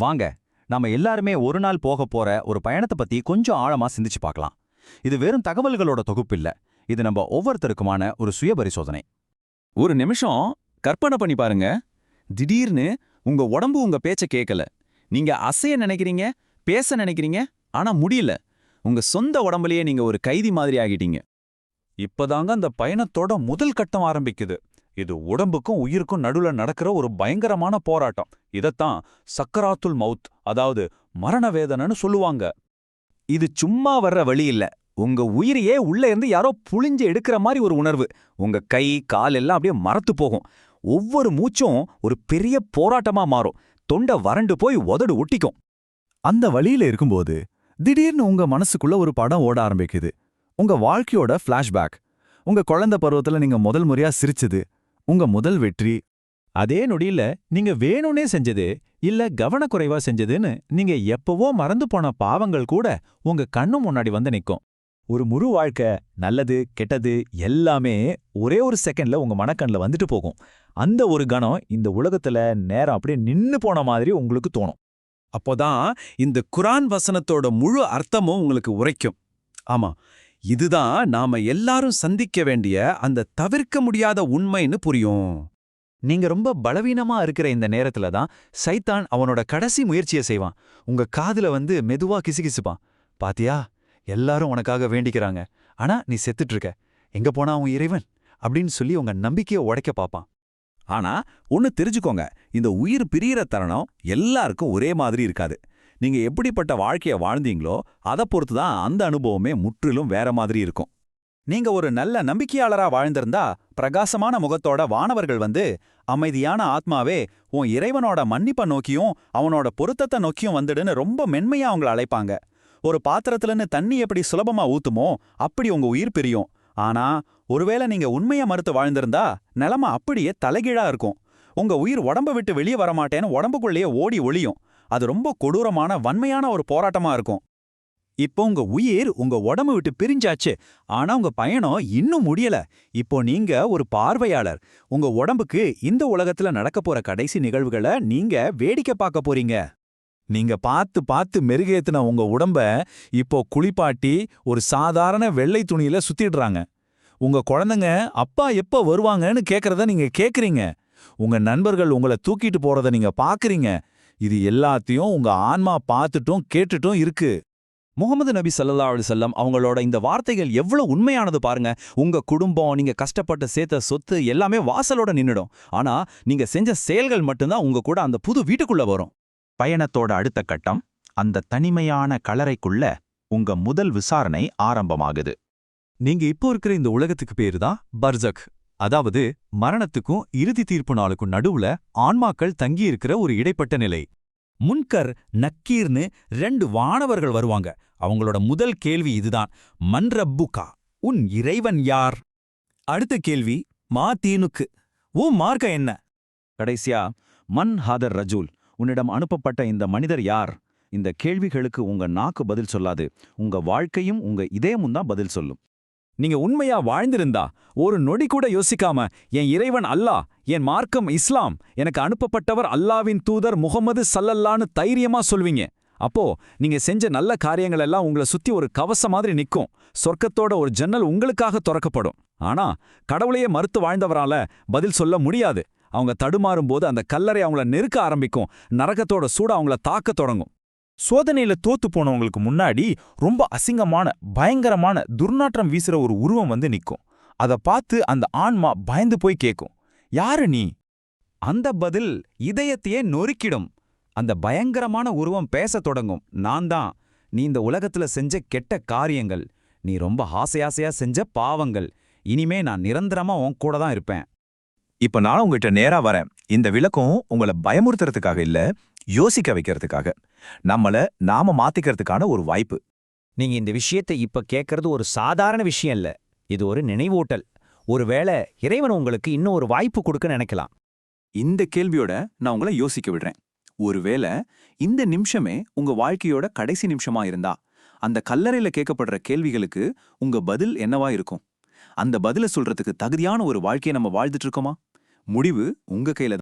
வாங்க, நாம எல்லாருமே ஒரு நாள் போகப் போற ஒரு பயணத்தை பத்தி கொஞ்சம் ஆழமா சிந்திச்சு பார்க்கலாம். இது வெறும் தகவல்களோட தொகுப்பு இல்ல. இது நம்ம ஒவ்வொருத்தருக்குமான ஒரு சுய பரிசோதனை. ஒரு நிமிஷம் கற்பனை பண்ணி பாருங்க. திடீர்னு உங்க உடம்பு உங்க பேச்ச கேட்கல. நீங்க அசைய நினைக்கிறீங்க, பேச நினைக்கிறீங்க, ஆனா முடியல. உங்க சொந்த உடம்புலயே நீங்க ஒரு கைதி மாதிரி ஆகிட்டீங்க. இப்பதாங்க அந்த பயணத்தோட முதல் கட்டம் ஆரம்பிக்குது. இது உடம்புக்கும் உயிருக்கும் நடுவுல நடக்கிற ஒரு பயங்கரமான போராட்டம். இதத்தான் சக்கராத்துல் மவுத், அதாவது மரண வேதனைன்னு சொல்லுவாங்க. இது சும்மா வர்ற வழி இல்ல. உங்க உயிரையே உள்ள இருந்து யாரோ புளிஞ்சு எடுக்கிற மாதிரி ஒரு உணர்வு. உங்க கை கால் எல்லாம் அப்படியே மரத்து போகும். ஒவ்வொரு மூச்சும் ஒரு பெரிய போராட்டமா மாறும். தொண்டை வறண்டு போய் உதடு ஒட்டிக்கும். அந்த வழியில இருக்கும்போது திடீர்னு உங்க மனசுக்குள்ள ஒரு படம் ஓட ஆரம்பிக்குது. உங்க வாழ்க்கையோட ஃபிளாஷ்பேக். உங்க குழந்தை பருவத்துல நீங்க முதல் முறையா சிரிச்சது, உங்க முதல் வெற்றி. அதே நொடியில நீங்க வேணும்னே செஞ்சது இல்ல கவனக்குறைவா செஞ்சதுன்னு நீங்க எப்பவோ மறந்து போன பாவங்கள் கூட உங்க கண்ணு முன்னாடி வந்து நிக்கும். ஒரு முழு வாழ்க்கை, நல்லது கெட்டது எல்லாமே ஒரே ஒரு செகண்ட்ல உங்க மனக்கண்ல வந்துட்டு போகும். அந்த ஒரு கணம் இந்த உலகத்துல நேரம் அப்படியே நின்னு போன மாதிரி உங்களுக்கு தோணும். அப்போதான் இந்த குரான் வசனத்தோட முழு அர்த்தமும் உங்களுக்கு உரைக்கும். ஆமா, இதுதான் நாம எல்லாரும் சந்திக்க வேண்டிய அந்த தவிர்க்க முடியாத உண்மைன்னு புரியும். நீங்க ரொம்ப பலவீனமா இருக்கிற இந்த நேரத்துல தான் சைத்தான் அவனோட கடைசி முயற்சியை செய்வான். உங்க காதுல வந்து மெதுவா கிசுகிசுப்பான். பாத்தியா, எல்லாரும் உனக்காக வேண்டிக்கிறாங்க, ஆனா நீ செத்துட்டு இருக்க. எங்க போனா உன் இறைவன் அப்படின்னு சொல்லி உங்க நம்பிக்கையை உடைக்க பாப்பான். ஆனா ஒன்னு தெரிஞ்சுக்கோங்க, இந்த உயிர் பிரியற தருணம் எல்லாருக்கும் ஒரே மாதிரி இருக்காது. நீங்க எப்படிப்பட்ட வாழ்க்கைய வாழ்ந்தீங்களோ அதை பொறுத்து தான் அந்த அனுபவமே முற்றிலும் வேற மாதிரி இருக்கும். நீங்க ஒரு நல்ல நம்பிக்கையாளரா வாழ்ந்திருந்தா பிரகாசமான முகத்தோட வானவர்கள் வந்து, அமைதியான ஆத்மாவே உன் இறைவனோட மன்னிப்பை நோக்கியும் அவனோட பொருத்தத்தை நோக்கியும் வந்துடுன்னு ரொம்ப மென்மையா அவங்கள அழைப்பாங்க. ஒரு பாத்திரத்துலன்னு தண்ணி எப்படி சுலபமா ஊத்துமோ அப்படி உங்க உயிர் பிரியும். ஆனா ஒருவேளை நீங்க உண்மையா மறுத்து வாழ்ந்திருந்தா நிலைமை அப்படியே தலைகீழா இருக்கும். உங்க உயிர் உடம்ப விட்டு வெளியே வரமாட்டேன்னு உடம்புக்குள்ளேயே ஓடி ஒளியும். அது ரொம்ப கொடூரமான வன்மையான ஒரு போராட்டமா இருக்கும். இப்போ உங்க உயிர் உங்க உடம்பு விட்டு பிரிஞ்சாச்சு, ஆனா உங்க பயணம் இன்னும் முடியல. இப்போ நீங்க ஒரு பார்வையாளர். உங்க உடம்புக்கு இந்த உலகத்துல நடக்க போற கடைசி நிகழ்வுகளை நீங்க வேடிக்கை பார்க்க போறீங்க. நீங்க பார்த்து பார்த்து மெருகேத்துன உங்க உடம்ப இப்போ குளிப்பாட்டி ஒரு சாதாரண வெள்ளை துணியில சுத்திடுறாங்க. உங்க குழந்தைங்க அப்பா எப்ப வருவாங்கன்னு கேக்குறத நீங்க கேக்குறீங்க. உங்க நண்பர்கள் உங்களை தூக்கிட்டு போறத நீங்க பாக்குறீங்க. இது எல்லாத்தையும் உங்க ஆன்மா பார்த்துட்டும் கேட்டுட்டும் இருக்கு. முகமது நபி ஸல்லல்லாஹு அலைஹி வஸல்லம் அவங்களோட இந்த வார்த்தைகள் எவ்வளவு உண்மையானது பாருங்க. உங்க குடும்பம், நீங்க கஷ்டப்பட்டு சேர்த்த சொத்து எல்லாமே வாசலோட நின்னுடும். ஆனா நீங்க செஞ்ச செயல்கள் மட்டும்தான் உங்க கூட அந்த புது வீட்டுக்குள்ள வரும். பயணத்தோட அடுத்த கட்டம், அந்த தனிமையான கலரைக்குள்ள உங்க முதல் விசாரணை ஆரம்பமாகுது. நீங்க இப்போ இருக்கிற இந்த உலகத்துக்கு பேரு தான் பர்சக். அதாவது மரணத்துக்கும் இறுதி தீர்ப்பு நாளுக்கும் நடுவுல ஆன்மாக்கள் தங்கி இருக்கிற ஒரு இடைப்பட்ட நிலை. முன்கர், நக்கீர்னு 2 வானவர்கள் வருவாங்க. அவங்களோட முதல் கேள்வி இதுதான்: மன் ரப்புகா, உன் இறைவன் யார்? அடுத்த கேள்வி மா தீனுக்கு, உன் மார்க்க என்ன? கடைசியா மன் ஹாதர் ரஜூல், உன்னிடம் அனுப்பப்பட்ட இந்த மனிதர் யார்? இந்த கேள்விகளுக்கு உங்க நாக்கு பதில் சொல்லாது, உங்க வாழ்க்கையும் உங்க இதயமும் தான் பதில் சொல்லும். நீங்க உண்மையா வாழ்ந்திருந்தா ஒரு நொடி கூட யோசிக்காம என் இறைவன் அல்லாஹ், என் மார்க்கம் இஸ்லாம், எனக்கு அனுப்பப்பட்டவர் அல்லாவின் தூதர் முகமது ஸல்லல்லாஹு தைரியமா சொல்வீங்க. அப்போ நீங்க செஞ்ச நல்ல காரியங்கள் எல்லாம் உங்களை சுத்தி ஒரு கவசம் மாதிரி நிக்கும். சொர்க்கத்தோட ஒரு ஜன்னல் உங்களுக்காக திறக்கப்படும். ஆனா கடவுளையே மறுத்து வாழ்ந்தவரால பதில் சொல்ல முடியாது. அவங்க தடுமாறும் போது அந்த கல்லறை அவங்கள நெருக்க ஆரம்பிக்கும். நரகத்தோட சூட அவங்கள தாக்க தொடங்கும். சோதனையில தோத்து போனவங்களுக்கு முன்னாடி ரொம்ப அசிங்கமான பயங்கரமான துர்நாற்றம் வீசுற ஒரு உருவம் வந்து நிக்கும். அத பார்த்து அந்த ஆன்மா பயந்து போய் கேக்கும், யாரு நீ? அந்த பதில் இதயத்தையே நொறுக்கிடும். அந்த பயங்கரமான உருவம் பேசத் தொடங்கும். நான் தான். நீ இந்த உலகத்துல செஞ்ச கெட்ட காரியங்கள், நீ ரொம்ப ஆசையா செஞ்ச பாவங்கள். இனிமே நான் நிரந்தரமா உன் கூட தான் இருப்பேன். இப்ப நான் உங்ககிட்ட நேரா வரேன். இந்த விளக்கம் உங்களை பயமுறுத்துறதுக்காக இல்ல, யோசிக்க வைக்கிறதுக்காக, நாம மாத்திக்கிறதுக்கான ஒரு வாய்ப்பு. நீங்க இந்த விஷயத்தை இப்ப கேட்கறது ஒரு சாதாரண விஷயம் இல்ல. இது ஒரு நினைவூட்டல். ஒருவேளை இறைவன் உங்களுக்கு இன்னும் ஒரு வாய்ப்பு கொடுக்க நினைக்கலாம். இந்த கேள்வியோட நான் உங்களை யோசிக்க விடுறேன். ஒருவேளை இந்த நிமிஷமே உங்க வாழ்க்கையோட கடைசி நிமிஷமா இருந்தா, அந்த கல்லறையில கேட்கப்படுற கேள்விகளுக்கு உங்க பதில் என்னவா இருக்கும்? அந்த பதில சொல்றதுக்கு தகுதியான ஒரு வாழ்க்கையை நம்ம வாழ்ந்துட்டு இருக்கோமா? முடிவு உங்க கையில.